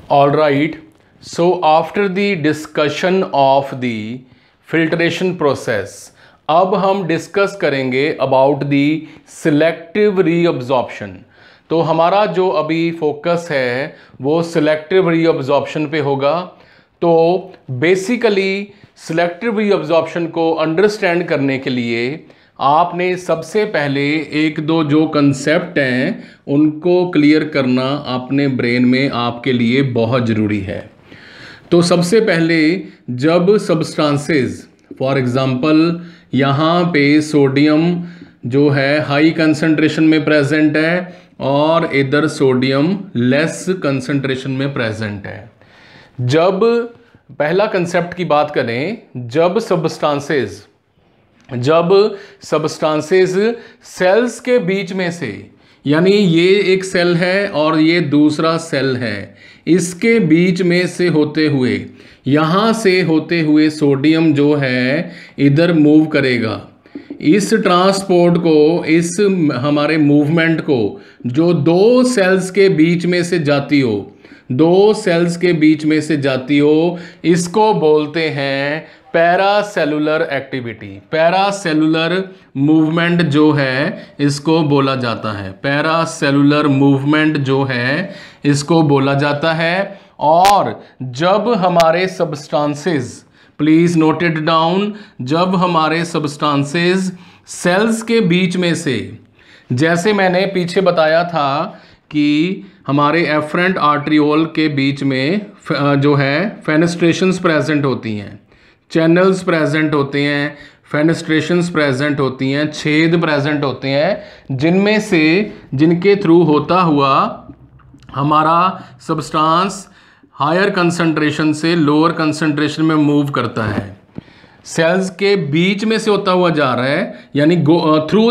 All right. So after the discussion of the filtration process, अब हम discuss करेंगे about the selective reabsorption. तो हमारा जो अभी फोकस है वो सिलेक्टिव रीअब्जॉर्प्शन पे होगा। तो बेसिकली सिलेक्टिव रीअब्जॉर्प्शन को अंडरस्टैंड करने के लिए आपने सबसे पहले एक दो जो कंसेप्ट हैं उनको क्लियर करना अपने ब्रेन में आपके लिए बहुत ज़रूरी है। तो सबसे पहले जब सब्सटेंसेस फॉर एग्ज़ाम्पल यहाँ पे सोडियम जो है हाई कंसंट्रेशन में प्रेजेंट है और इधर सोडियम लेस कंसंट्रेशन में प्रेजेंट है। जब पहला कंसेप्ट की बात करें, जब सब्सटेंसेस सेल्स के बीच में से, यानी ये एक सेल है और ये दूसरा सेल है, इसके बीच में से होते हुए, यहाँ से होते हुए सोडियम जो है इधर मूव करेगा। इस ट्रांसपोर्ट को, इस हमारे मूवमेंट को जो दो सेल्स के बीच में से जाती हो, इसको बोलते हैं पैरासेलुलर एक्टिविटी। पैरासेलुलर मूवमेंट जो है इसको बोला जाता है, पैरासेलुलर मूवमेंट जो है इसको बोला जाता है। और जब हमारे substances, please note it down, जब हमारे सब्सटेंसेस सेल्स के बीच में से, जैसे मैंने पीछे बताया था कि हमारे एफरेंट आर्टरियोल के बीच में जो है फेनेस्ट्रेशंस प्रेजेंट होती हैं, चैनल्स प्रेजेंट होते हैं, फेनेस्ट्रेशंस प्रेजेंट होती हैं, छेद प्रेजेंट होते हैं, जिनमें से, जिनके थ्रू होता हुआ हमारा सब्सटेंस हायर कंसंट्रेशन से लोअर कंसंट्रेशन में मूव करता है। सेल्स के बीच में से होता हुआ जा रहा है, यानी थ्रू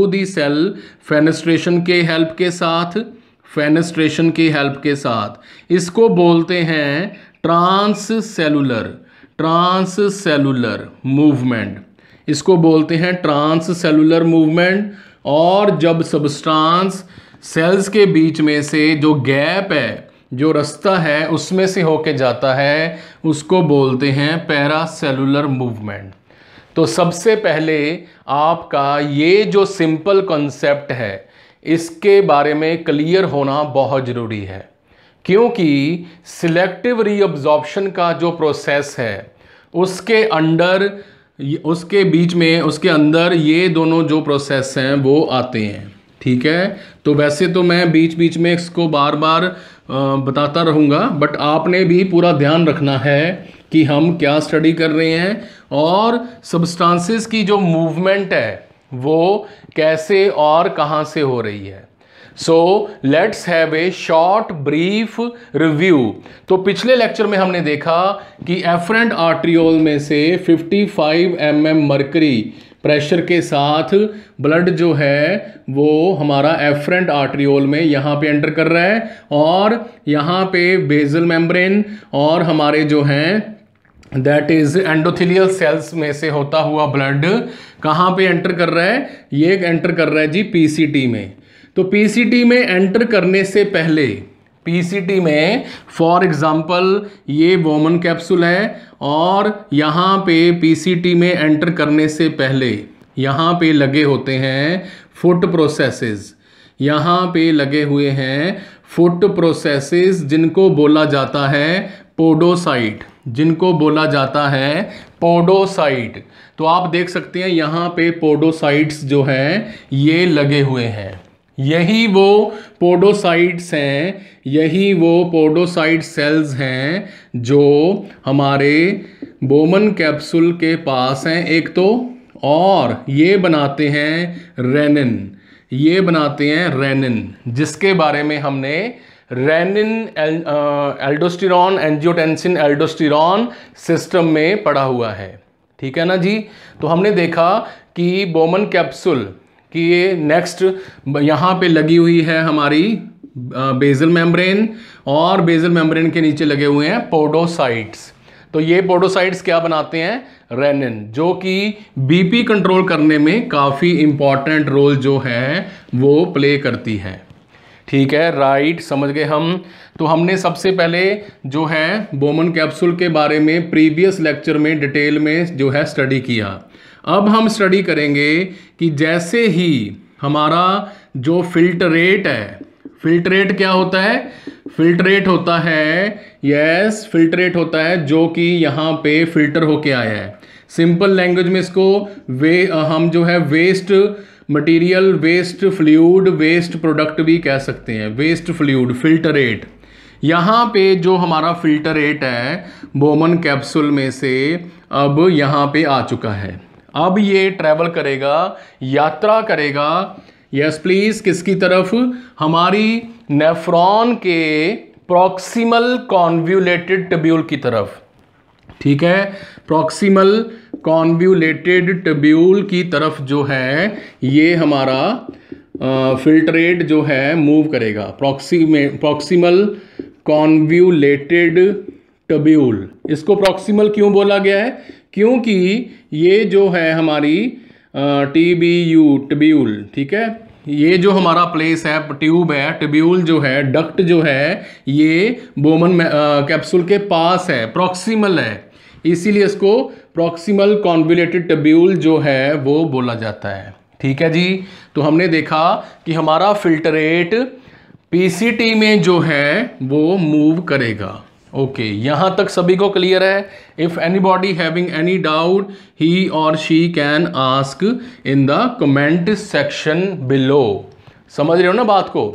दी सेल फेनेस्ट्रेशन के हेल्प के साथ, इसको बोलते हैं ट्रांससेलुलर मूवमेंट, इसको बोलते हैं ट्रांससेलुलर मूवमेंट। और जब सब्सटेंस सेल्स के बीच में से जो गैप है, जो रास्ता है, उसमें से होके जाता है, उसको बोलते हैं पैरासेलुलर मूवमेंट। तो सबसे पहले आपका ये जो सिंपल कॉन्सेप्ट है इसके बारे में क्लियर होना बहुत ज़रूरी है, क्योंकि सिलेक्टिव रीअब्जॉर्प्शन का जो प्रोसेस है उसके अंदर ये दोनों जो प्रोसेस हैं वो आते हैं। ठीक है, तो वैसे तो मैं बीच बीच में इसको बार बार बताता रहूँगा, बट आपने भी पूरा ध्यान रखना है कि हम क्या स्टडी कर रहे हैं और सब्सटेंसेस की जो मूवमेंट है वो कैसे और कहाँ से हो रही है। सो let's have A short brief review. तो पिछले लेक्चर में हमने देखा कि एफरेंट आर्टरियोल में से 55 mm मर्करी प्रेशर के साथ ब्लड जो है वो हमारा एफरेंट आर्टरियोल में यहाँ पे एंटर कर रहा है, और यहाँ पे बेसल मेम्ब्रेन और हमारे जो हैं दैट इज एंडोथेलियल सेल्स में से होता हुआ ब्लड कहाँ पे एंटर कर रहा है, ये एंटर कर रहा है जी पीसीटी में। तो पीसीटी में एंटर करने से पहले, पीसीटी में फॉर एग्जांपल ये वोमन कैप्सूल है, और यहाँ पे पीसीटी में एंटर करने से पहले यहाँ पे लगे होते हैं फुट प्रोसेसेस, यहाँ पे लगे हुए हैं फुट प्रोसेसेस जिनको बोला जाता है पोडोसाइट, तो आप देख सकते हैं यहाँ पे पोडोसाइट्स जो हैं ये लगे हुए हैं। यही वो पोडोसाइट्स सेल्स हैं जो हमारे बोमन कैप्सूल के पास हैं एक तो, और ये बनाते हैं रेनिन, जिसके बारे में हमने renin aldosterone angiotensin aldosterone system में पढ़ा हुआ है। ठीक है ना जी। तो हमने देखा कि बोमन कैप्सूल कि ये नेक्स्ट यहाँ पे लगी हुई है हमारी बेसल मेम्ब्रेन, और बेसल मेम्ब्रेन के नीचे लगे हुए हैं पोडोसाइट्स। तो ये पोडोसाइट्स क्या बनाते हैं, रेनिन, जो कि बीपी कंट्रोल करने में काफ़ी इंपॉर्टेंट रोल जो है वो प्ले करती है। ठीक है, राइट, समझ गए हम। तो हमने सबसे पहले जो है बोमन कैप्सूल के बारे में प्रीवियस लेक्चर में डिटेल में जो है स्टडी किया। अब हम स्टडी करेंगे कि जैसे ही हमारा जो फिल्ट्रेट है, फिल्ट्रेट क्या होता है? फिल्ट्रेट होता है, यस, फिल्ट्रेट होता है जो कि यहाँ पे फिल्टर होके आया है। सिंपल लैंग्वेज में इसको हम जो है waste material, waste fluid, waste product भी कह सकते हैं। वेस्ट फ्लूइड फिल्ट्रेट, यहाँ पे जो हमारा फिल्ट्रेट है बोमन कैप्सूल में से अब यहाँ पे आ चुका है। अब ये ट्रैवल करेगा, यात्रा करेगा, यस प्लीज, किसकी तरफ? हमारी नेफ्रॉन के प्रॉक्सिमल कॉन्व्यूलेटेड ट्यूब्यूल की तरफ। ठीक है, प्रॉक्सिमल कॉन्व्यूलेटेड ट्यूब्यूल की तरफ जो है ये हमारा फिल्ट्रेट जो है मूव करेगा। प्रॉक्सिमल कॉन्व्यूलेटेड ट्यूब्यूल, इसको प्रॉक्सिमल क्यों बोला गया है? क्योंकि ये जो है हमारी ट्यूब्यूल, ठीक है, ये जो हमारा प्लेस है, ट्यूब है, ट्यूब्यूल जो है, डक्ट जो है, ये बोमन कैप्सूल के पास है, प्रॉक्सिमल है, इसीलिए इसको प्रॉक्सिमल कॉन्वोल्यूटेड ट्यूब्यूल जो है वो बोला जाता है। ठीक है जी, तो हमने देखा कि हमारा फिल्ट्रेट पीसीटी में जो है वो मूव करेगा। ओके, यहां तक सभी को क्लियर है? If anybody having any doubt he और she can ask in the comment section below. समझ रहे हो ना बात को?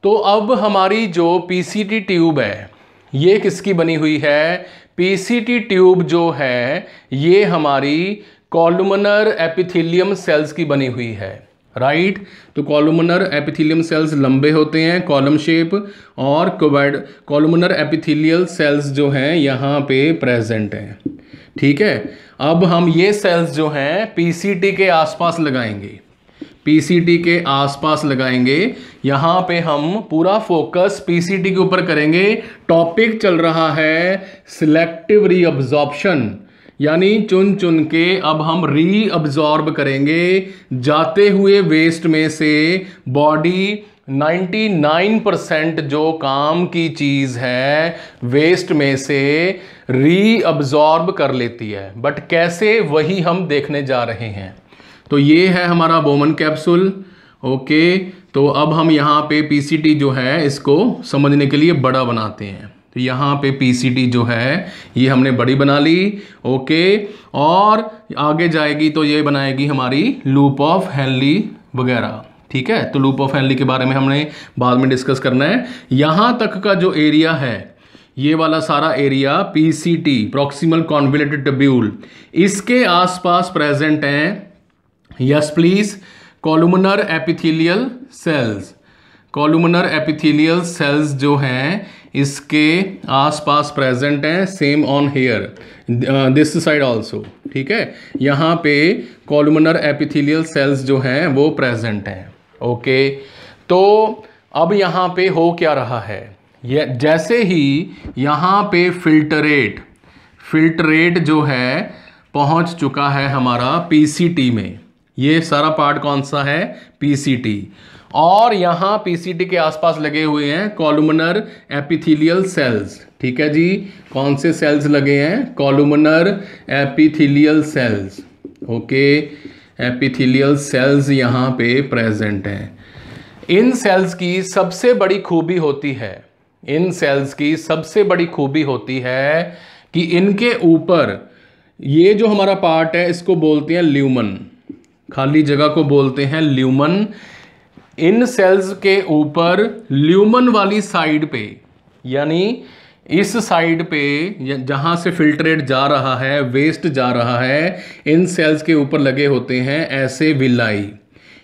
तो अब हमारी जो पीसीटी ट्यूब है ये किसकी बनी हुई है? पीसीटी ट्यूब जो है ये हमारी कॉलुमनर एपिथेलियम सेल्स की बनी हुई है, राइट। तो कॉलुमनर एपिथेलियम सेल्स लंबे होते हैं, कॉलम शेप, और कॉलुमनर एपिथेलियल सेल्स जो हैं यहाँ पे प्रेजेंट हैं। ठीक है, अब हम ये सेल्स जो हैं पीसीटी के आसपास लगाएंगे, पीसीटी के आसपास लगाएंगे। यहाँ पे हम पूरा फोकस पीसीटी के ऊपर करेंगे। टॉपिक चल रहा है सिलेक्टिव रीअब्जॉर्प्शन, यानी चुन चुन के अब हम रीअब्जॉर्ब करेंगे जाते हुए वेस्ट में से। बॉडी 99% जो काम की चीज़ है वेस्ट में से रीअब्जॉर्ब कर लेती है, बट कैसे वही हम देखने जा रहे हैं। तो ये है हमारा बोमन कैप्सूल। ओके, तो अब हम यहाँ पे पीसीटी जो है इसको समझने के लिए बड़ा बनाते हैं। तो यहाँ पे पीसीटी जो है ये हमने बड़ी बना ली। ओके, और आगे जाएगी तो ये बनाएगी हमारी लूप ऑफ हेनली वगैरह। ठीक है, तो लूप ऑफ हेनली के बारे में हमने बाद में डिस्कस करना है। यहाँ तक का जो एरिया है, ये वाला सारा area PCT proximal convoluted tubule, इसके आसपास प्रेजेंट हैं, yes please, columnar epithelial cells. Columnar epithelial cells जो हैं इसके आसपास प्रेजेंट हैं। Same on here, this side also. ठीक है, यहाँ पे कॉलुमनर एपिथेलियल सेल्स जो हैं वो प्रेजेंट हैं। ओके, तो अब यहाँ पे हो क्या रहा है? ये जैसे ही यहाँ पे फिल्ट्रेट जो है पहुँच चुका है हमारा पीसीटी में। ये सारा पार्ट कौन सा है? पीसीटी। और यहाँ पीसीटी के आसपास लगे हुए हैं कॉलुमनर एपिथेलियल सेल्स। ठीक है जी, कौन से सेल्स लगे हैं? Columnar epithelial cells. Okay, epithelial cells यहाँ पे प्रेजेंट हैं। इन सेल्स की सबसे बड़ी खूबी होती है, इन सेल्स की सबसे बड़ी खूबी होती है कि इनके ऊपर ये जो हमारा पार्ट है इसको बोलते हैं ल्यूमन, खाली जगह को बोलते हैं ल्यूमन। इन सेल्स के ऊपर ल्यूमन वाली साइड पे, यानी इस साइड पे जहां से फिल्ट्रेट जा रहा है, वेस्ट जा रहा है, इन सेल्स के ऊपर लगे होते हैं ऐसे विलाई।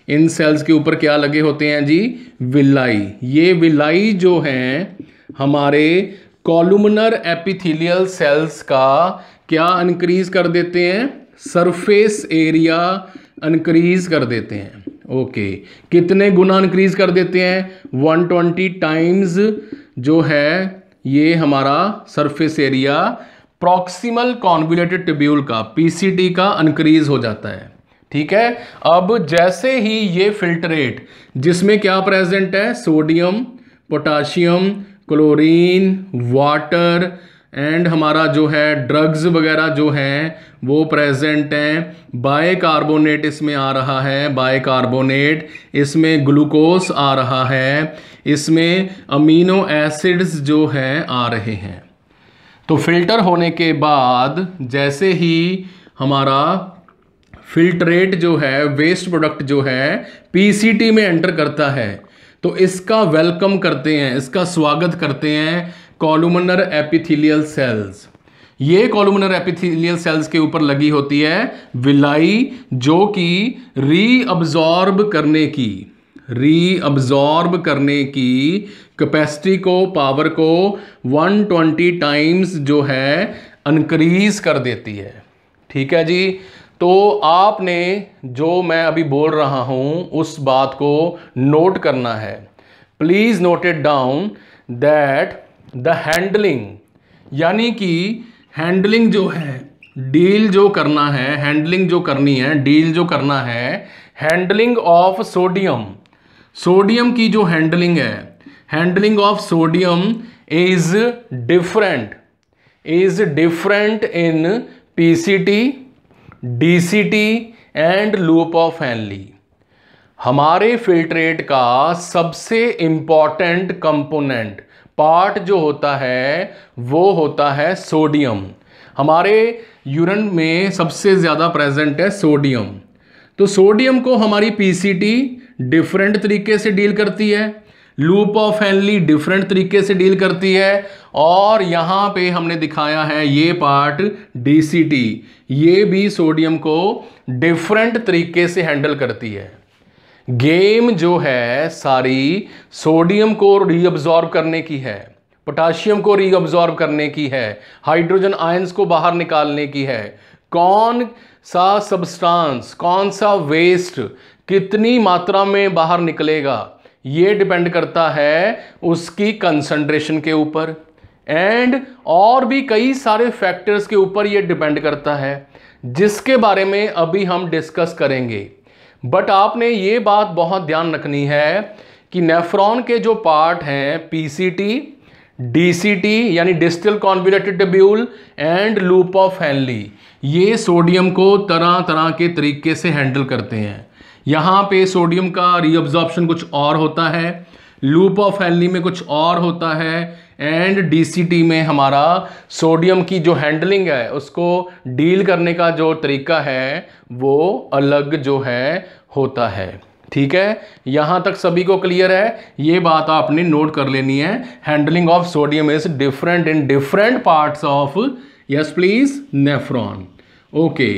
इन सेल्स के ऊपर क्या लगे होते हैं जी? विलाई। ये विलाई जो हैं हमारे कॉलुमनर एपिथेलियल सेल्स का क्या इंक्रीज कर देते हैं? सरफेस एरिया इंक्रीज कर देते हैं। ओके, कितने गुना इंक्रीज कर देते हैं? 120 टाइम्स जो है ये हमारा surface area proximal convoluted tubule का, पीसीटी का इंक्रीज हो जाता है। ठीक है। अब जैसे ही ये फिल्ट्रेट जिसमें क्या प्रेजेंट है, sodium, potassium, chlorine, water and हमारा जो है ड्रग्स वगैरह जो हैं वो प्रेजेंट हैं, बाइकार्बोनेट इसमें आ रहा है, बाइकार्बोनेट, इसमें ग्लूकोज आ रहा है, इसमें अमीनो एसिड्स जो हैं आ रहे हैं। तो फिल्टर होने के बाद जैसे ही हमारा फिल्ट्रेट जो है, वेस्ट प्रोडक्ट जो है पीसीटी में एंटर करता है, तो इसका वेलकम करते हैं, इसका स्वागत करते हैं कॉलुमनर एपिथेलियल सेल्स। ये कॉलुमनर एपिथेलियल सेल्स के ऊपर लगी होती है विलाई, जो कि रीअब्जॉर्ब करने की कैपेसिटी को, पावर को 120 टाइम्स जो है इंक्रीज कर देती है। ठीक है जी। तो आपने जो मैं अभी बोल रहा हूं उस बात को नोट करना है। Please note it down that the handling, यानी कि हैंडलिंग जो है, डील जो करना है, हैंडलिंग जो करनी है, डील जो करना है, हैंडलिंग ऑफ सोडियम, सोडियम की जो हैंडलिंग है, handling of sodium is different in PCT, DCT and loop of Henley. हमारे फिल्ट्रेट का सबसे इंपॉर्टेंट कंपोनेंट पार्ट जो होता है वो होता है सोडियम। हमारे यूरिन में सबसे ज़्यादा प्रेजेंट है सोडियम। तो सोडियम को हमारी पीसीटी डिफरेंट तरीके से डील करती है, लूप ऑफ हेनली डिफरेंट तरीके से डील करती है, और यहाँ पे हमने दिखाया है ये पार्ट डीसीटी, ये भी सोडियम को डिफरेंट तरीके से हैंडल करती है। गेम जो है सारी सोडियम को रीअब्जॉर्ब करने की है, पोटाशियम को रीअब्जॉर्ब करने की है, हाइड्रोजन आयंस को बाहर निकालने की है। कौन सा सब्सटेंस, कौन सा वेस्ट कितनी मात्रा में बाहर निकलेगा, ये डिपेंड करता है उसकी कंसंट्रेशन के ऊपर, एंड और भी कई सारे फैक्टर्स के ऊपर ये डिपेंड करता है, जिसके बारे में अभी हम डिस्कस करेंगे। बट आपने ये बात बहुत ध्यान रखनी है कि नेफ्रॉन के जो पार्ट हैं पीसीटी, डीसीटी यानी distal convoluted tubule and loop of Henley, ये सोडियम को तरह तरह के तरीके से हैंडल करते हैं। यहाँ पे सोडियम का रीअब्जॉर्प्शन कुछ और होता है, लूप ऑफ हेनली में कुछ और होता है, एंड डीसीटी में हमारा सोडियम की जो हैंडलिंग है, उसको डील करने का जो तरीका है वो अलग जो है होता है। ठीक है, यहाँ तक सभी को क्लियर है? ये बात आपने नोट कर लेनी है। Handling of sodium is different in different parts of, yes please, nephron. Okay,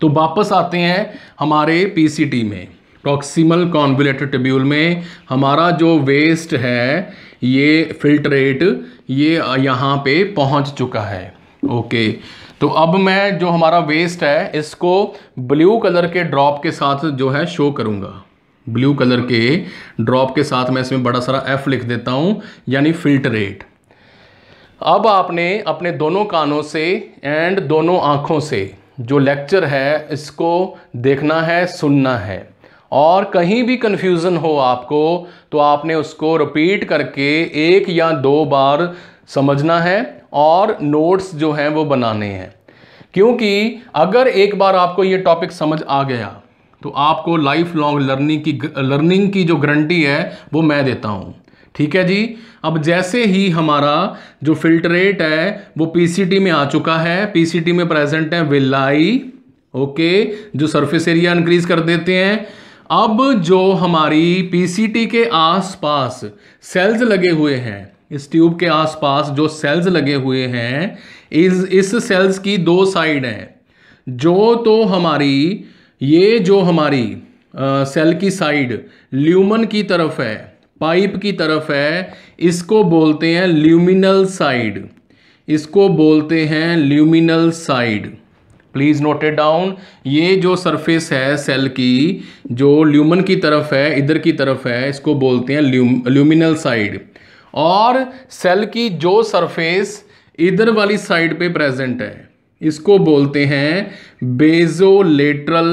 तो वापस आते हैं हमारे पीसीटी में, प्रॉक्सिमल कॉन्वोल्यूटेड ट्यूब्यूल में। हमारा जो वेस्ट है, ये फिल्ट्रेट, ये यहाँ पे पहुँच चुका है। ओके, तो अब मैं जो हमारा वेस्ट है इसको ब्लू कलर के ड्रॉप के साथ जो है शो करूँगा। ब्लू कलर के ड्रॉप के साथ मैं इसमें बड़ा सारा एफ लिख देता हूँ, यानी फिल्ट्रेट। अब आपने अपने दोनों कानों से एंड दोनों आँखों से जो लेक्चर है इसको देखना है, सुनना है, और कहीं भी कन्फ्यूज़न हो आपको तो आपने उसको रिपीट करके 1 या 2 बार समझना है और नोट्स जो हैं वो बनाने हैं। क्योंकि अगर एक बार आपको ये टॉपिक समझ आ गया तो आपको लाइफ लॉन्ग लर्निंग की जो गारंटी है वो मैं देता हूँ। ठीक है जी। अब जैसे ही हमारा जो फिल्ट्रेट है वो पीसीटी में आ चुका है, पीसीटी में प्रेजेंट है विलाई, ओके, जो सरफेस एरिया इंक्रीज कर देते हैं। अब जो हमारी पीसीटी के आसपास सेल्स लगे हुए हैं, इस ट्यूब के आसपास जो सेल्स लगे हुए हैं, इस सेल्स की 2 साइड हैं। जो तो हमारी ये जो हमारी सेल की साइड ल्यूमन की तरफ है, पाइप की तरफ है, इसको बोलते हैं ल्यूमिनल साइड, इसको बोलते हैं luminal side. Please note it down. ये जो सरफेस है सेल की, जो ल्यूमन की तरफ है, इधर की तरफ है, इसको बोलते हैं ल्यूमिनल साइड। और सेल की जो सरफेस इधर वाली साइड पे प्रेजेंट है, इसको बोलते हैं बेजोलेटरल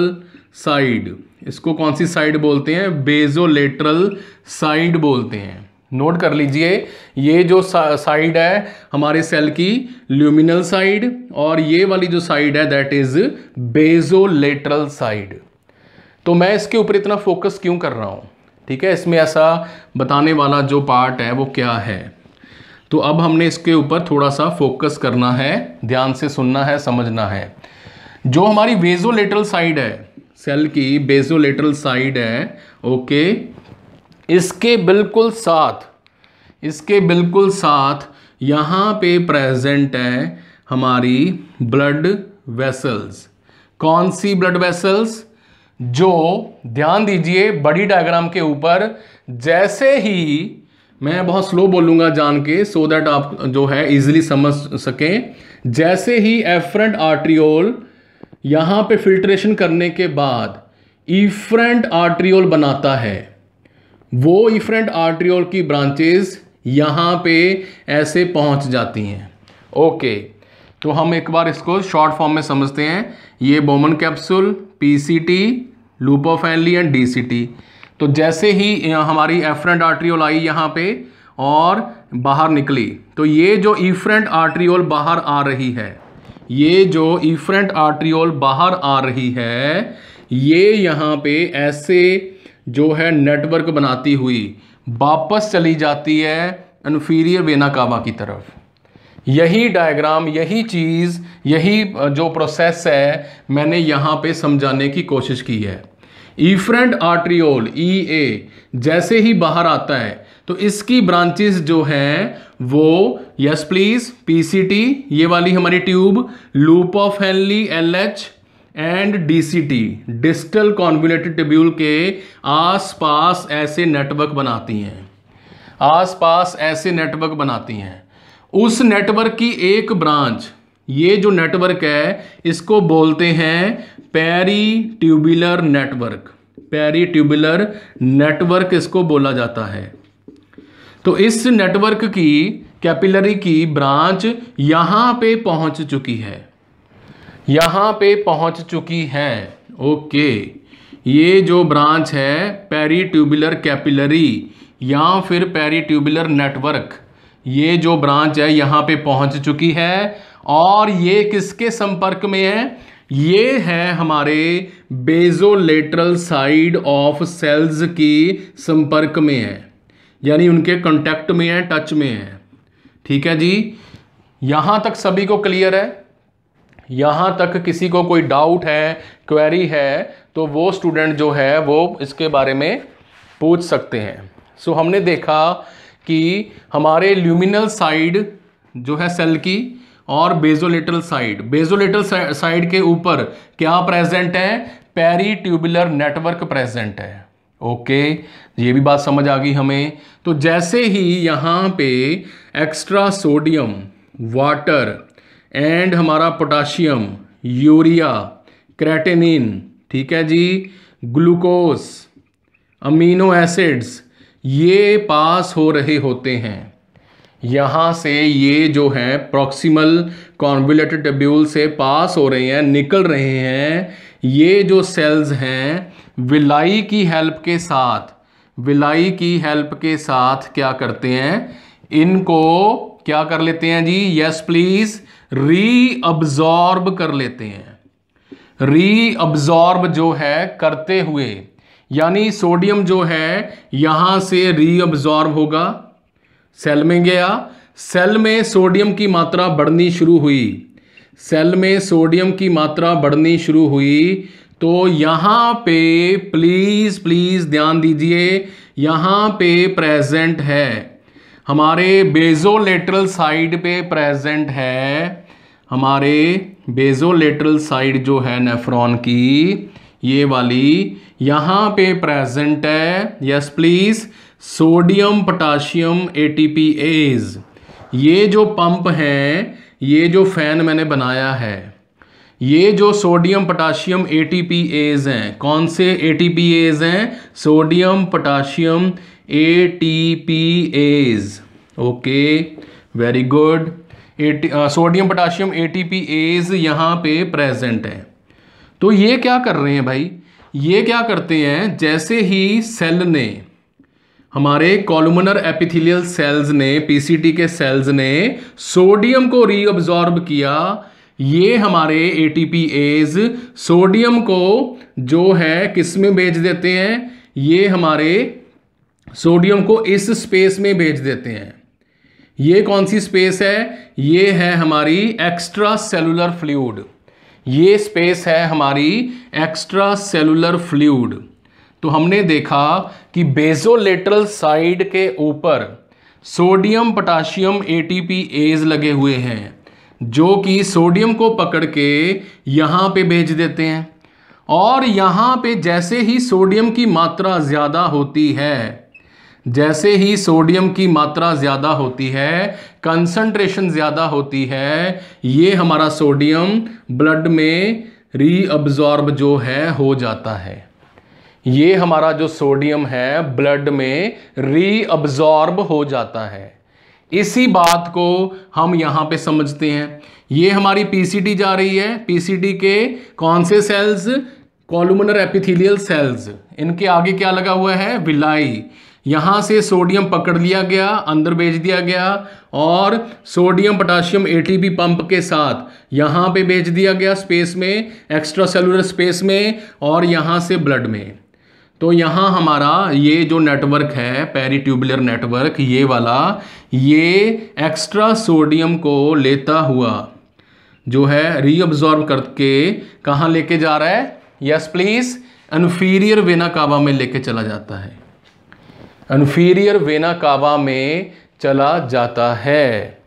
साइड, इसको कौन सी साइड बोलते हैं? बेजोलेटरल साइड बोलते हैं। नोट कर लीजिए, ये जो साइड है हमारे सेल की ल्यूमिनल साइड, और ये वाली जो साइड है दैट इज बेजोलेटरल साइड। तो मैं इसके ऊपर इतना फोकस क्यों कर रहा हूं? ठीक है, इसमें ऐसा बताने वाला जो पार्ट है वो क्या है, तो अब हमने इसके ऊपर थोड़ा सा फोकस करना है, ध्यान से सुनना है, समझना है। जो हमारी बेजोलेटरल साइड है, सेल की बेजोलेटरल साइड है, ओके, इसके बिल्कुल साथ यहाँ पे प्रेजेंट है हमारी ब्लड वेसल्स। कौन सी ब्लड वेसल्स? जो, ध्यान दीजिए बड़ी डायग्राम के ऊपर, जैसे ही, मैं बहुत स्लो बोलूंगा जान के सो दैट आप जो है इजीली समझ सकें, जैसे ही एफरेंट आर्ट्रियोल यहां पे फिल्ट्रेशन करने के बाद इफरेंट आर्ट्रियोल बनाता है, वो इफरेंट आर्ट्रियोल की ब्रांचेस यहां पे ऐसे पहुंच जाती हैं। ओके, तो हम एक बार इसको शॉर्ट फॉर्म में समझते हैं। ये Bowman capsule, PCT, loop of Henley and DCT. तो जैसे ही हमारी एफरेंट आर्ट्रियोल आई यहाँ पे और बाहर निकली, तो ये जो इफरेंट आर्ट्रियोल बाहर आ रही है, ये जो इफरेंट आर्ट्रियोल बाहर आ रही है, ये यहाँ पे ऐसे जो है नेटवर्क बनाती हुई वापस चली जाती है इन्फीरियर वेना कावा की तरफ। यही डायग्राम, यही चीज़, यही जो प्रोसेस है मैंने यहाँ पे समझाने की कोशिश की है। इफरेंट आर्ट्रियोल EA जैसे ही बाहर आता है तो इसकी ब्रांचेस जो हैं वो, यस प्लीज, PCT ये वाली हमारी tube, loop of Henley LH and DCT distal convoluted tubule के आसपास ऐसे नेटवर्क बनाती हैं, आसपास ऐसे नेटवर्क बनाती हैं। उस नेटवर्क की एक ब्रांच, ये जो नेटवर्क है इसको बोलते हैं peritubular network. Peritubular network इसको बोला जाता है। तो इस नेटवर्क की कैपिलरी की ब्रांच यहां पे पहुंच चुकी है, यहां पे पहुंच चुकी है। ओके, ये जो ब्रांच है पेरी ट्यूबुलर कैपिलरी या फिर पेरी ट्यूबुलर नेटवर्क, ये जो ब्रांच है यहां पे पहुंच चुकी है। और ये किसके संपर्क में है? ये है हमारे बेजोलेटरल साइड ऑफ सेल्स की संपर्क में है, यानी उनके कांटेक्ट में है, टच में है। ठीक है जी, यहां तक सभी को क्लियर है? यहां तक किसी को कोई डाउट है, क्वेरी है, तो वो स्टूडेंट जो है वो इसके बारे में पूछ सकते हैं। सो हमने देखा कि हमारे ल्यूमिनल साइड जो है सेल की और बेजोलेटरल साइड के ऊपर क्या प्रेजेंट है? पेरी ट्यूबुलर नेटवर्क प्रेजेंट है। ओके, ये भी बात समझ आ गई हमें। तो जैसे ही यहाँ पे एक्स्ट्रा सोडियम, वाटर एंड हमारा पोटाशियम, यूरिया, क्रेटिनिन, ठीक है जी, ग्लूकोज, अमीनो एसिड्स, ये पास हो रहे होते हैं यहाँ से, ये जो है प्रॉक्सिमल कॉन्वोल्यूटेड ट्यूब्यूल से पास हो रहे हैं, निकल रहे हैं। ये जो सेल्स हैं विलाई की हेल्प के साथ क्या करते हैं? इनको क्या कर लेते हैं जी? यस प्लीज, रीअब्जॉर्ब कर लेते हैं। रीअब्जॉर्ब जो है करते हुए, यानी सोडियम जो है यहां से रीअब्जॉर्ब होगा, सेल में गया, सेल में सोडियम की मात्रा बढ़नी शुरू हुई, सेल में सोडियम की मात्रा बढ़नी शुरू हुई। तो यहां पे प्लीज ध्यान दीजिए, यहां पे प्रेजेंट है हमारे बेजोलेटरल साइड पे प्रेजेंट है, हमारे बेजोलेटरल साइड जो है नेफ्रॉन की, ये वाली यहां पे प्रेजेंट है, yes please, sodium potassium ATPase। ये जो पंप है, ये जो फैन मैंने बनाया है, ये जो सोडियम पोटाशियम ATPase हैं, कौन से ATPase हैं? Sodium potassium ATPase। Okay, very good. Sodium potassium ATPase यहाँ पे प्रेजेंट है। तो ये क्या कर रहे हैं भाई? ये क्या करते हैं, जैसे ही सेल ने, हमारे कॉलमनर एपिथेलियल सेल्स ने, पीसीटी के सेल्स ने सोडियम को रीअब्जॉर्ब किया, ये हमारे एटीपीएज सोडियम को जो है किस में भेज देते हैं, ये हमारे सोडियम को इस स्पेस में भेज देते हैं। ये कौन सी स्पेस है, ये है हमारी एक्स्ट्रा सेलुलर फ्लूइड, ये स्पेस है हमारी एक्स्ट्रा सेलुलर फ्लूइड। तो हमने देखा कि बेसोलेटरल साइड के ऊपर सोडियम पोटाशियम एटीपीएज लगे हुए हैं, जो कि सोडियम को पकड़ के यहाँ पे भेज देते हैं। और यहाँ पे जैसे ही सोडियम की मात्रा ज़्यादा होती है, जैसे ही सोडियम की मात्रा ज़्यादा होती है, कंसंट्रेशन ज़्यादा होती है, ये हमारा सोडियम ब्लड में रीअब्जॉर्ब जो है हो जाता है। ये हमारा जो सोडियम है ब्लड में रीअब्जॉर्ब हो जाता है। इसी बात को हम यहाँ पे समझते हैं। ये हमारी पीसीटी जा रही है, पीसीटी के कौन से सेल्स, कॉलमनर एपिथेलियल सेल्स, इनके आगे क्या लगा हुआ है, विलाई। यहाँ से सोडियम पकड़ लिया गया, अंदर भेज दिया गया, और सोडियम पोटाशियम एटीपी पंप के साथ यहाँ पे भेज दिया गया स्पेस में, एक्स्ट्रा सेलुलर स्पेस में, और यहाँ से ब्लड में। तो यहाँ हमारा ये जो नेटवर्क है, पेरीट्यूबुलर नेटवर्क, ये वाला, ये एक्स्ट्रा सोडियम को लेता हुआ जो है रीअब्जॉर्ब करके कहाँ लेके जा रहा है, yes please, inferior vena cava में लेके चला जाता है, इन्फीरियर वेना कावा में चला जाता है।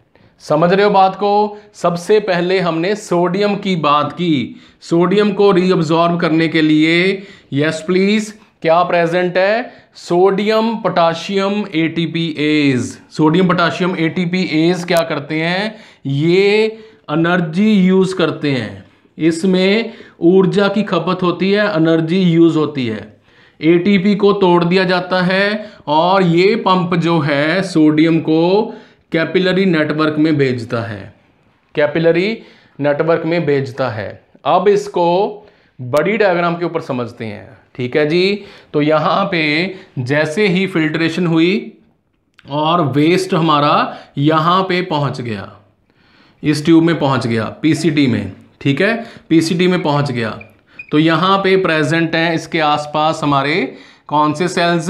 समझ रहे हो बात को। सबसे पहले हमने सोडियम की बात की, सोडियम को रीअब्जॉर्ब करने के लिए, यस प्लीज, क्या प्रेजेंट है, sodium potassium ATPase. Sodium potassium ATPase क्या करते हैं, ये एनर्जी यूज करते हैं, इसमें ऊर्जा की खपत होती है, एनर्जी यूज होती है, एटीपी को तोड़ दिया जाता है, और ये पंप जो है सोडियम को कैपिलरी नेटवर्क में भेजता है, कैपिलरी नेटवर्क में भेजता है। अब इसको बड़ी डायग्राम के ऊपर समझते हैं, ठीक है जी। तो यहाँ पे जैसे ही फिल्ट्रेशन हुई और वेस्ट हमारा यहाँ पे पहुँच गया, इस ट्यूब में पहुँच गया, पीसीटी में, ठीक है, पीसीटी में पहुँच गया, तो यहाँ पे प्रेजेंट है इसके आसपास हमारे कौन से cells,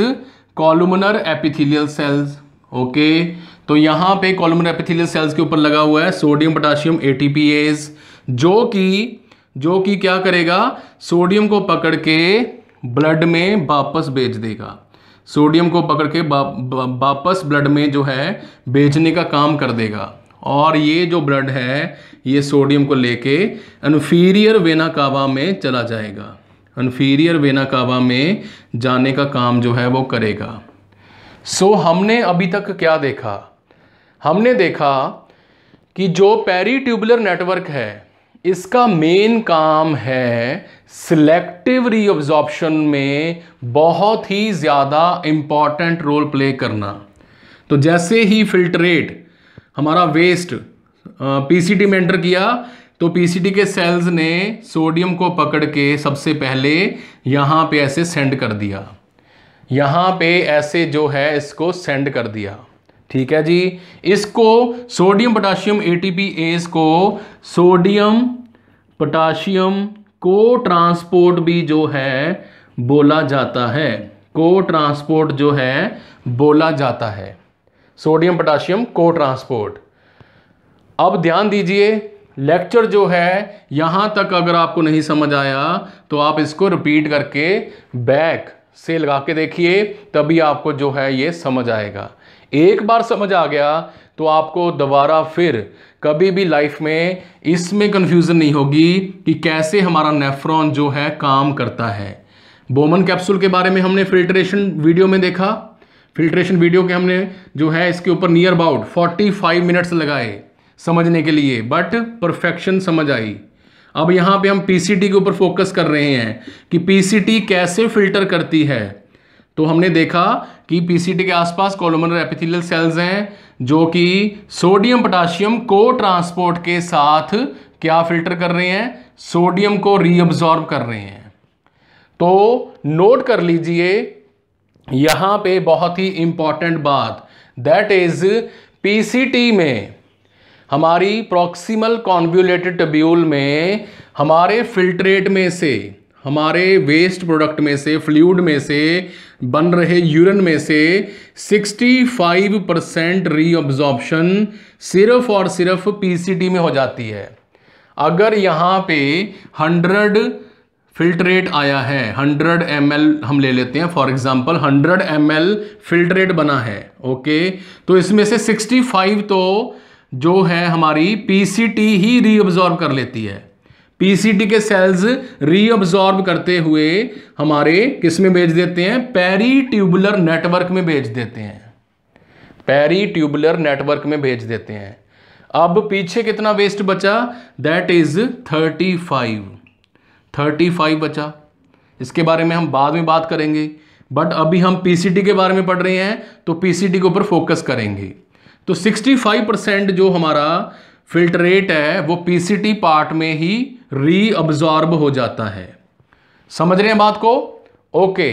columnar epithelial cells. Okay, तो यहाँ पे कॉलमनर एपिथेलियल सेल्स के ऊपर लगा हुआ है सोडियम पोटाशियम एटीपीएज, जो कि क्या करेगा, सोडियम को पकड़ के ब्लड में वापस भेज देगा, सोडियम को पकड़ के वापस ब्लड में जो है भेजने का काम कर देगा। और ये जो ब्लड है ये सोडियम को लेके इन्फीरियर वेना कावा में चला जाएगा, इन्फीरियर वेना कावा में जाने का काम जो है वो करेगा। सो हमने अभी तक क्या देखा, हमने देखा कि जो पेरीट्यूबुलर नेटवर्क है इसका मेन काम है सिलेक्टिव रीअब्जॉर्प्शन में बहुत ही ज़्यादा इम्पॉर्टेंट रोल प्ले करना। तो जैसे ही फिल्ट्रेट हमारा वेस्ट पीसीटी में एंटर किया, तो पीसीटी के सेल्स ने सोडियम को पकड़ के सबसे पहले यहाँ पे ऐसे सेंड कर दिया, यहाँ पे ऐसे जो है इसको सेंड कर दिया, ठीक है जी। इसको सोडियम पोटाशियम एटीपीएज को सोडियम पोटाशियम को ट्रांसपोर्ट भी जो है बोला जाता है, को ट्रांसपोर्ट जो है बोला जाता है, सोडियम पोटाशियम को ट्रांसपोर्ट। अब ध्यान दीजिए, लेक्चर जो है यहां तक अगर आपको नहीं समझ आया तो आप इसको रिपीट करके बैक से लगा के देखिए, तभी आपको जो है ये समझ आएगा। एक बार समझ आ गया तो आपको दोबारा फिर कभी भी लाइफ में इसमें कंफ्यूजन नहीं होगी कि कैसे हमारा नेफ्रॉन जो है काम करता है। बोमन कैप्सूल के बारे में हमने फिल्ट्रेशन वीडियो में देखा, फिल्ट्रेशन वीडियो के हमने जो है इसके ऊपर नियर अबाउट 45 मिनट्स लगाए समझने के लिए, बट परफेक्शन समझ आई। अब यहाँ पे हम पीसीटी के ऊपर फोकस कर रहे हैं कि पीसीटी कैसे फिल्टर करती है। तो हमने देखा कि पीसीटी के आसपास कॉलमनर एपिथेलियल सेल्स हैं जो कि सोडियम पोटाशियम को ट्रांसपोर्ट के साथ क्या फिल्टर कर रहे हैं, सोडियम को रीअब्जॉर्ब कर रहे हैं। तो नोट कर लीजिए यहां पे बहुत ही इंपॉर्टेंट बात, दैट इज पीसीटी में, हमारी प्रॉक्सिमल कॉन्वोल्यूटेड ट्यूब्यूल में हमारे फिल्ट्रेट में से, हमारे वेस्ट प्रोडक्ट में से, फ्लूइड में से बन रहे यूरिन में से 65% रीअब्जॉर्प्शन सिर्फ और सिर्फ पीसीटी में हो जाती है। अगर यहाँ पे 100 फिल्ट्रेट आया है, 100 ml हम ले लेते हैं फॉर एग्जांपल, 100 ml फिल्ट्रेट बना है, ओके, तो इसमें से 65 तो जो है हमारी पीसीटी ही रीअब्जॉर्ब कर लेती है। पीसीटी के सेल्स रीअब्जॉर्ब करते हुए हमारे किस में भेज देते हैं, पेरीट्यूबुलर नेटवर्क में भेज देते हैं, पेरीट्यूबुलर नेटवर्क में भेज देते हैं। अब पीछे कितना वेस्ट बचा, दैट इज 35 बचा। इसके बारे में हम बाद में बात करेंगे, बट अभी हम पीसीटी के बारे में पढ़ रहे हैं तो पीसीटी के ऊपर फोकस करेंगे। तो 65% जो हमारा फिल्ट्रेट है वो पीसीटी पार्ट में ही रीअब्जॉर्ब हो जाता है। समझ रहे हैं बात को? ओके,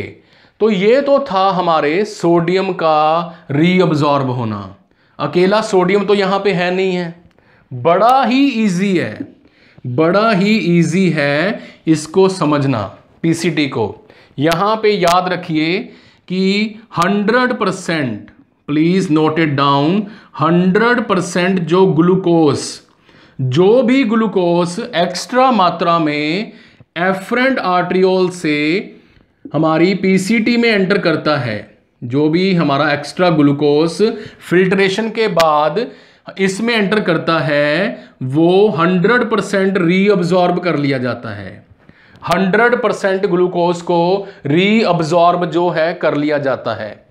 तो ये तो था हमारे सोडियम का रीअब्जॉर्ब होना। अकेला सोडियम तो यहां पे है नहीं है, बड़ा ही इजी है, बड़ा ही इजी है इसको समझना पीसीटी को। यहां पे याद रखिए कि 100%, प्लीज नोट इट डाउन, 100% जो ग्लूकोस, जो भी ग्लूकोस एक्स्ट्रा मात्रा में एफरेंट आर्ट्रियोल से हमारी पीसीटी में एंटर करता है, जो भी हमारा एक्स्ट्रा ग्लूकोस फिल्ट्रेशन के बाद इसमें एंटर करता है, वो 100% रीअब्जॉर्ब कर लिया जाता है। 100% ग्लूकोज को रीअब्जॉर्ब जो है कर लिया जाता है।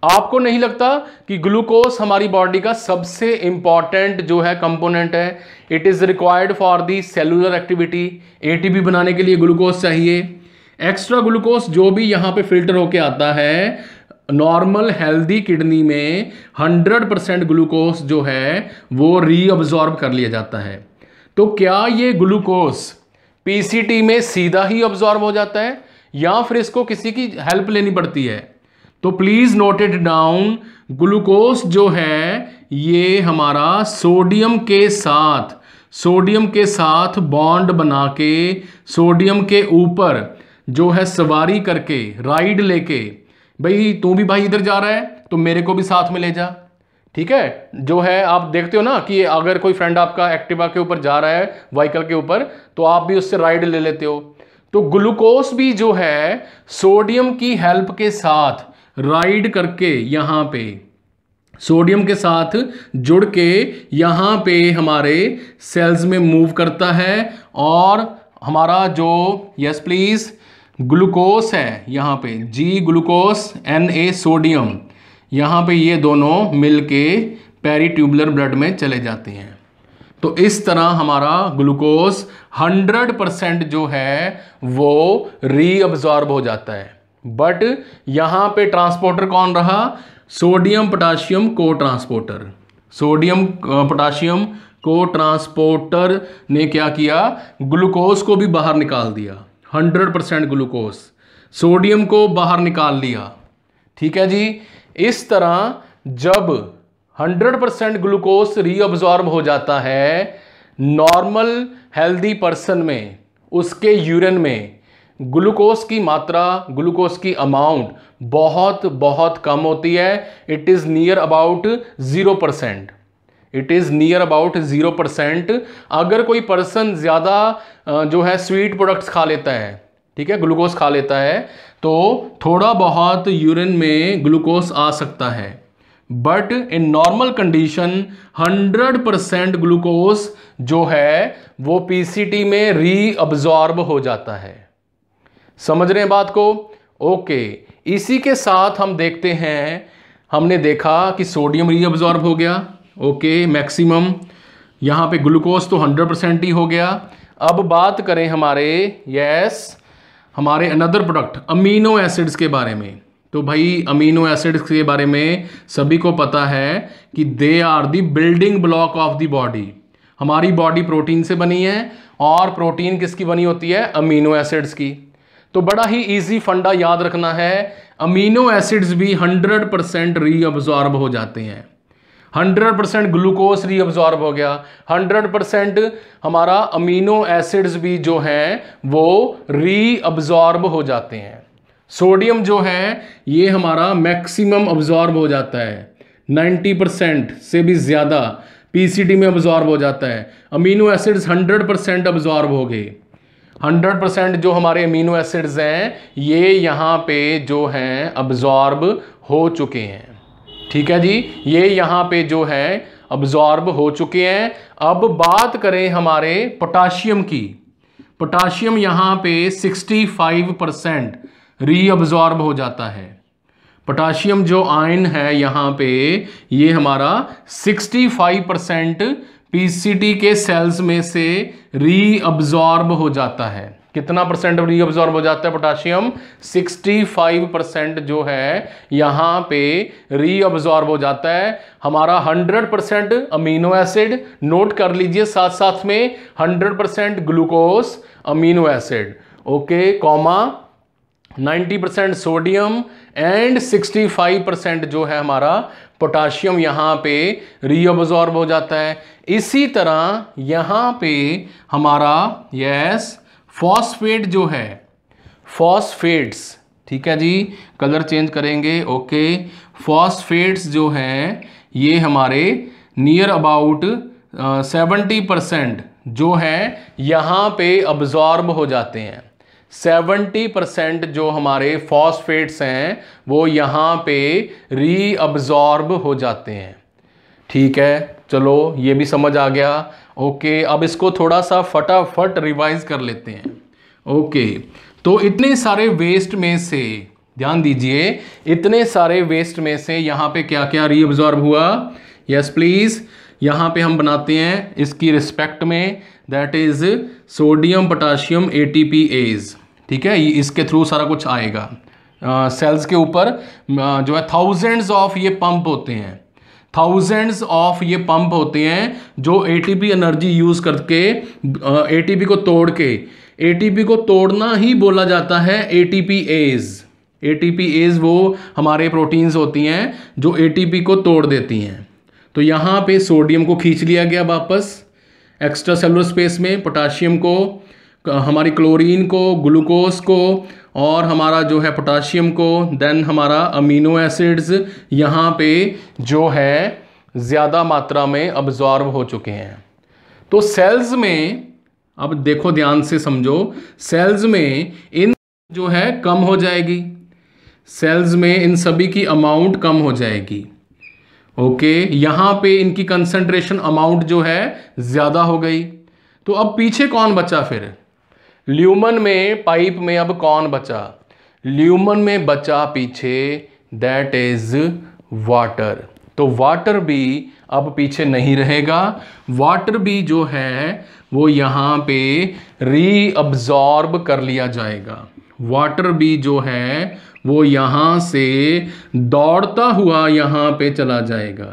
आपको नहीं लगता कि ग्लूकोज हमारी बॉडी का सबसे इंपॉर्टेंट जो है कंपोनेंट है? It is required for the cellular activity. ATP बनाने के लिए ग्लूकोज चाहिए। एक्स्ट्रा ग्लूकोज जो भी यहां पे फिल्टर होके आता है, नॉर्मल हेल्दी किडनी में 100% ग्लूकोज जो है वो रीअब्जॉर्ब कर लिया जाता है। तो क्या ये ग्लूकोज पीसीटी में सीधा ही अब्जॉर्ब हो जाता है या फिर इसको किसी की हेल्प लेनी पड़ती है? तो please note it down, glucose जो है ये हमारा सोडियम के साथ बॉन्ड बना के, सोडियम के ऊपर जो है सवारी करके, राइड लेके, भाई तू भी भाई इधर जा रहा है तो मेरे को भी साथ में ले जा, ठीक है। जो है आप देखते हो ना कि अगर कोई फ्रेंड आपका एक्टिवा के ऊपर जा रहा है, व्हीकल के ऊपर, तो आप भी उससे राइड ले लेते हो। तो ग्लूकोज भी जो है सोडियम की हेल्प के साथ राइड करके यहां पे सोडियम के साथ जुड़ के यहां पे हमारे सेल्स में मूव करता है, और हमारा जो यस प्लीज ग्लूकोस है यहां पे, जी ग्लूकोस, Na सोडियम, यहां पे ये दोनों मिलके पेरीट्यूबुलर ब्लड में चले जाते हैं। तो इस तरह हमारा ग्लूकोज 100% जो है वो रीअब्जॉर्ब हो जाता है। बट यहां पे ट्रांसपोर्टर कौन रहा? सोडियम पोटाशियम को ट्रांसपोर्टर। सोडियम पोटाशियम को ट्रांसपोर्टर ने क्या किया? ग्लूकोज को भी बाहर निकाल दिया। 100% ग्लूकोज, सोडियम को बाहर निकाल लिया, ठीक है जी। इस तरह जब 100% ग्लूकोज रीअब्जॉर्ब हो जाता है नॉर्मल हेल्दी पर्सन में, उसके यूरिन में ग्लूकोज की मात्रा, ग्लूकोज की अमाउंट बहुत बहुत कम होती है। It is near about 0%। It is near about 0%। अगर कोई पर्सन ज्यादा जो है स्वीट प्रोडक्ट्स खा लेता है, ठीक है, ग्लूकोज खा लेता है, तो थोड़ा बहुत यूरिन में ग्लूकोज आ सकता है। But in normal condition 100% glucose जो है वो पीसीटी में रीअब्जॉर्ब हो जाता है। समझ रहे हैं बात को? ओके, इसी के साथ हम देखते हैं, हमने देखा कि सोडियम रीअब्जॉर्ब हो गया, ओके, मैक्सिमम। यहां पे ग्लूकोज तो 100% ही हो गया। अब बात करें हमारे अनदर प्रोडक्ट अमीनो एसिड्स के बारे में। तो भाई अमीनो एसिड्स के बारे में सभी को पता है कि they are the building block of the body. हमारी बॉडी प्रोटीन से बनी है, और प्रोटीन किसकी बनी होती है? अमीनो एसिड्स की। तो बड़ा ही इजी फंडा याद रखना है, अमीनो एसिड्स भी 100% रीअब्जॉर्ब हो जाते हैं। 100% ग्लूकोज रीअब्जॉर्ब हो गया, 100% हमारा अमीनो एसिड्स भी जो हैं वो रीअब्जॉर्ब हो जाते हैं। सोडियम जो है ये हमारा मैक्सिमम अब्जॉर्ब हो जाता है, 90% से भी ज़्यादा पीसीटी में अब्जॉर्ब हो जाता है। अमीनो एसिड्स 100% अब्जॉर्ब हो गए, 100% जो हमारे अमीनो एसिड्स हैं ये यहाँ पे जो हैं अब्जॉर्ब हो चुके हैं। ठीक है जी, ये यहाँ पे जो है अब्जॉर्ब हो चुके हैं। अब बात करें हमारे पोटाशियम की, पोटाशियम यहाँ पे 65% रीअब्जॉर्ब हो जाता है। पोटाशियम जो आयन है यहाँ पे ये हमारा 65% पीसीटी के सेल्स में से रीअब्जॉर्ब हो जाता है। कितना परसेंट रीअब्जॉर्ब हो जाता है पोटाशियम? 65% जो है यहाँ पे रीअब्जॉर्ब हो जाता है। हमारा 100% अमीनो एसिड, नोट कर लीजिए साथ साथ में 100% glucose amino acid, okay, comma 90% sodium and 65% जो है हमारा पोटाशियम यहाँ पे रीअब्जॉर्ब हो जाता है। इसी तरह यहाँ पे हमारा फॉस्फेट जो है, फॉस्फेट्स, ठीक है जी, कलर चेंज करेंगे, ओके, फॉस्फेट्स जो हैं ये हमारे नियर अबाउट 70% जो है यहाँ पे अब्जॉर्ब हो जाते हैं। 70% जो हमारे फॉस्फेट्स हैं वो यहाँ पे रीअब्जॉर्ब हो जाते हैं। ठीक है, चलो ये भी समझ आ गया। ओके, अब इसको थोड़ा सा फटाफट रिवाइज कर लेते हैं। ओके, तो इतने सारे वेस्ट में से ध्यान दीजिए, इतने सारे वेस्ट में से यहाँ पे क्या क्या रीअब्जॉर्ब हुआ? यस प्लीज, यहाँ पे हम बनाते हैं इसकी रिस्पेक्ट में, that is sodium potassium ATPase। ठीक है, इसके थ्रू सारा कुछ आएगा। सेल्स के ऊपर जो है थाउजेंड्स ऑफ ये पंप होते हैं, थाउजेंड्स ऑफ ये पंप होते हैं जो ATP एनर्जी यूज करके ATP को तोड़ के, ATP को तोड़ना ही बोला जाता है ATPase। ATPase वो हमारे प्रोटीन्स होती हैं जो ATP को तोड़ देती हैं। तो यहाँ पे सोडियम को खींच लिया गया वापस एक्स्ट्रा सेलुलर स्पेस में, पोटाशियम को, हमारी क्लोरीन को, ग्लूकोज को और हमारा जो है पोटाशियम को, देन हमारा अमीनो एसिड्स यहाँ पे जो है ज़्यादा मात्रा में अब्जॉर्ब हो चुके हैं। तो सेल्स में, अब देखो ध्यान से समझो, सेल्स में इन जो है कम हो जाएगी, सेल्स में इन सभी की अमाउंट कम हो जाएगी। ओके, यहाँ पे इनकी कंसंट्रेशन अमाउंट जो है ज़्यादा हो गई। तो अब पीछे कौन बचा फिर? ल्यूमन में, पाइप में अब कौन बचा? ल्यूमन में बचा पीछे, दैट इज वाटर। तो वाटर भी अब पीछे नहीं रहेगा, वाटर भी जो है वो यहाँ पे रीअब्जॉर्ब कर लिया जाएगा। वाटर भी जो है वो यहाँ से दौड़ता हुआ यहाँ पे चला जाएगा।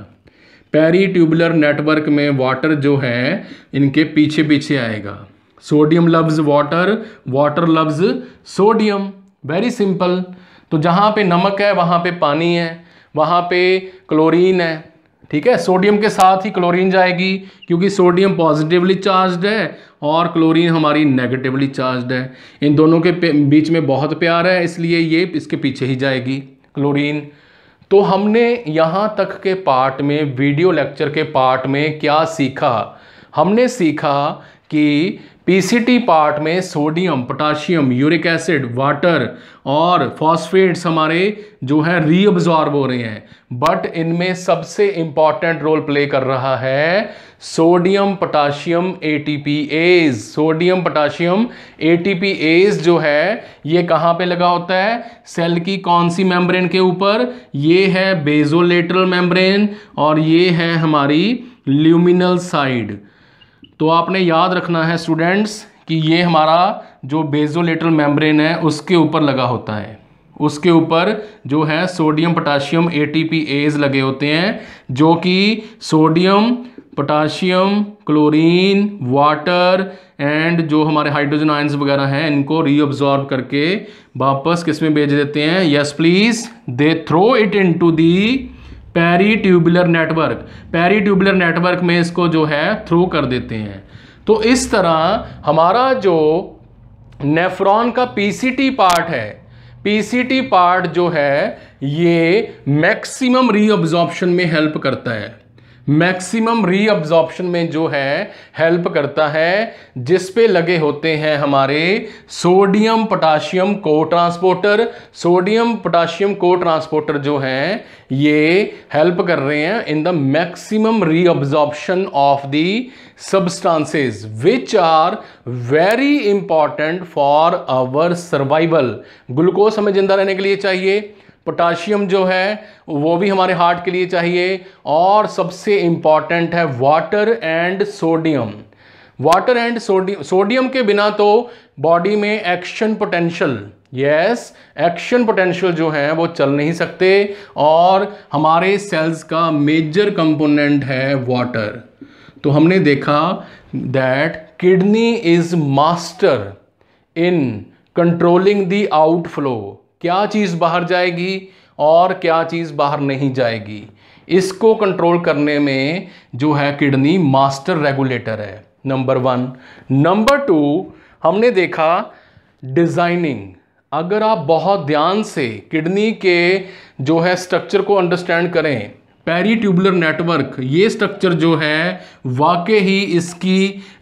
पेरीट्यूबुलर नेटवर्क में वाटर जो है इनके पीछे पीछे आएगा। Sodium loves water, water loves sodium, very simple. तो जहाँ पे नमक है वहाँ पे पानी है, वहाँ पे क्लोरीन है। ठीक है, सोडियम के साथ ही क्लोरीन जाएगी क्योंकि सोडियम पॉजिटिवली चार्ज्ड है और क्लोरीन हमारी नेगेटिवली चार्ज्ड है। इन दोनों के बीच में बहुत प्यार है, इसलिए ये इसके पीछे ही जाएगी क्लोरीन। तो हमने यहाँ तक के पार्ट में, वीडियो लेक्चर के पार्ट में क्या सीखा? हमने सीखा कि पीसीटी पार्ट में sodium, potassium, uric acid, water और फॉस्फेट्स हमारे जो है रीअब्जॉर्ब हो रहे हैं, बट इनमें सबसे इंपॉर्टेंट रोल प्ले कर रहा है sodium potassium ATPase। Sodium potassium ATPase जो है ये कहाँ पे लगा होता है? सेल की कौन सी मेम्ब्रेन के ऊपर? ये है बेजोलेटरल मेम्ब्रेन और ये है हमारी ल्यूमिनल साइड। तो आपने याद रखना है स्टूडेंट्स कि ये हमारा जो बेजोलेटरल मेम्ब्रेन है उसके ऊपर लगा होता है, उसके ऊपर जो है सोडियम पोटाशियम ATPase लगे होते हैं, जो कि sodium potassium, chlorine, water and जो हमारे हाइड्रोजन आयंस वगैरह हैं इनको रीअब्जॉर्ब करके वापस किस में भेज देते हैं? Yes please, they throw it into the peritubular network. Peritubular network में इसको जो है थ्रो कर देते हैं। तो इस तरह हमारा जो नेफ्रॉन का पीसीटी पार्ट है, पीसीटी पार्ट जो है ये मैक्सिमम रीअब्जॉर्प्शन में हेल्प करता है, मैक्सिमम रीअब्जॉर्प्शन में जो है हेल्प करता है, जिस पे लगे होते हैं हमारे सोडियम पोटाशियम को ट्रांसपोर्टर। सोडियम पोटाशियम को ट्रांसपोर्टर जो हैं ये हेल्प कर रहे हैं in the maximum reabsorption of the substances which are very important for our survival। Glucose हमें जिंदा रहने के लिए चाहिए, पोटाशियम जो है वो भी हमारे हार्ट के लिए चाहिए, और सबसे इंपॉर्टेंट है water and sodium. Water and sodium के बिना तो बॉडी में action potential, yes action potential जो है वो चल नहीं सकते, और हमारे सेल्स का मेजर कंपोनेंट है वाटर। तो हमने देखा that kidney is master in controlling the outflow. क्या चीज़ बाहर जाएगी और क्या चीज़ बाहर नहीं जाएगी, इसको कंट्रोल करने में जो है किडनी मास्टर रेगुलेटर है, नंबर 1। नंबर 2 हमने देखा डिज़ाइनिंग। अगर आप बहुत ध्यान से किडनी के जो है स्ट्रक्चर को अंडरस्टैंड करें, पेरीट्यूबुलर नेटवर्क, ये स्ट्रक्चर जो है वाकई ही इसकी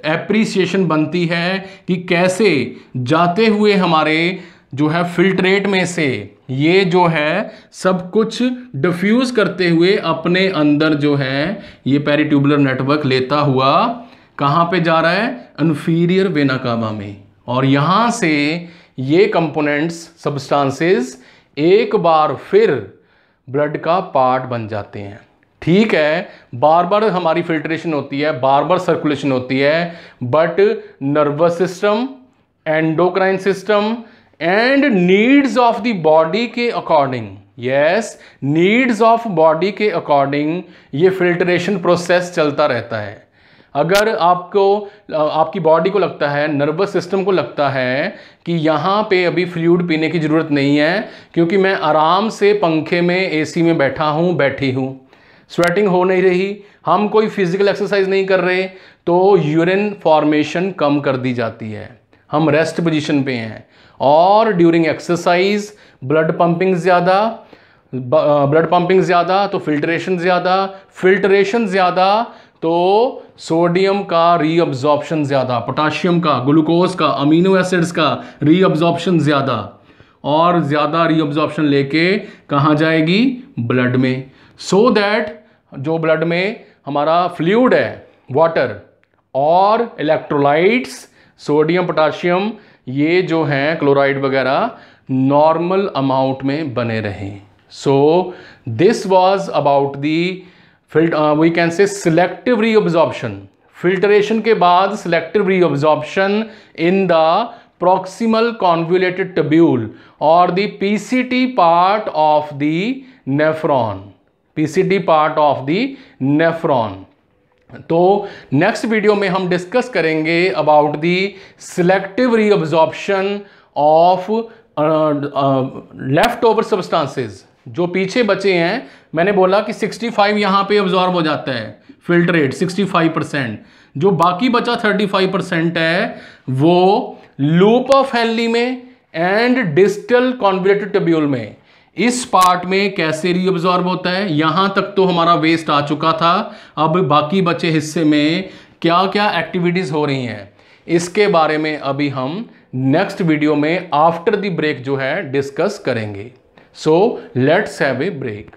एप्रिसिएशन बनती है कि कैसे जाते हुए हमारे जो है फिल्ट्रेट में से ये जो है सब कुछ डिफ्यूज करते हुए अपने अंदर जो है ये पेरीट्यूबुलर नेटवर्क लेता हुआ कहाँ पे जा रहा है? इंफीरियर वेना कावा में। और यहाँ से ये कंपोनेंट्स सब्सटेंसेस एक बार फिर ब्लड का पार्ट बन जाते हैं। ठीक है, बार बार हमारी फिल्ट्रेशन होती है, बार बार सर्कुलेशन होती है, but nervous system, endocrine system and needs of the body के according, yes needs of body के अकॉर्डिंग ये फिल्ट्रेशन प्रोसेस चलता रहता है। अगर आपको आपकी बॉडी को लगता है, नर्वस सिस्टम को लगता है कि यहाँ पे अभी फ्लूइड पीने की ज़रूरत नहीं है क्योंकि मैं आराम से पंखे में एसी में बैठा हूँ, बैठी हूँ, स्वेटिंग हो नहीं रही, हम कोई फिजिकल एक्सरसाइज नहीं कर रहे, तो यूरिन फॉर्मेशन कम कर दी जाती है, हम रेस्ट पोजीशन पे हैं। और ड्यूरिंग एक्सरसाइज ब्लड पंपिंग ज़्यादा तो फिल्ट्रेशन ज़्यादा तो सोडियम का रीअब्जॉर्प्शन ज़्यादा, पोटाशियम का, ग्लूकोज का, अमीनो एसिड्स का रीअब्जॉर्प्शन ज़्यादा, और ज़्यादा रीअब्जॉर्प्शन लेके कहाँ जाएगी? ब्लड में। सो दैट जो ब्लड में हमारा फ्लूइड है, वाटर और इलेक्ट्रोलाइट्स, सोडियम पोटाशियम, ये जो हैं क्लोराइड वगैरह नॉर्मल अमाउंट में बने रहें। So this was about the we can say selective reabsorption. Filtration के बाद selective reabsorption in the proximal convoluted tubule or the PCT part of the nephron, PCT part of the nephron। तो next video में हम discuss करेंगे about the selective reabsorption of left over substances, जो पीछे बचे हैं। मैंने बोला कि 65 यहाँ पे अब्जॉर्ब हो जाता है फिल्ट्रेट 65%, जो बाकी बचा 35% है वो लूप ऑफ हेनली में एंड डिस्टल कॉन्वोल्यूटेड ट्यूब्यूल में। इस पार्ट में कैसे रीअब्जॉर्ब होता है, यहां तक तो हमारा वेस्ट आ चुका था, अब बाकी बचे हिस्से में क्या क्या एक्टिविटीज हो रही हैं इसके बारे में अभी हम नेक्स्ट वीडियो में आफ्टर द ब्रेक जो है डिस्कस करेंगे। So let's have a break.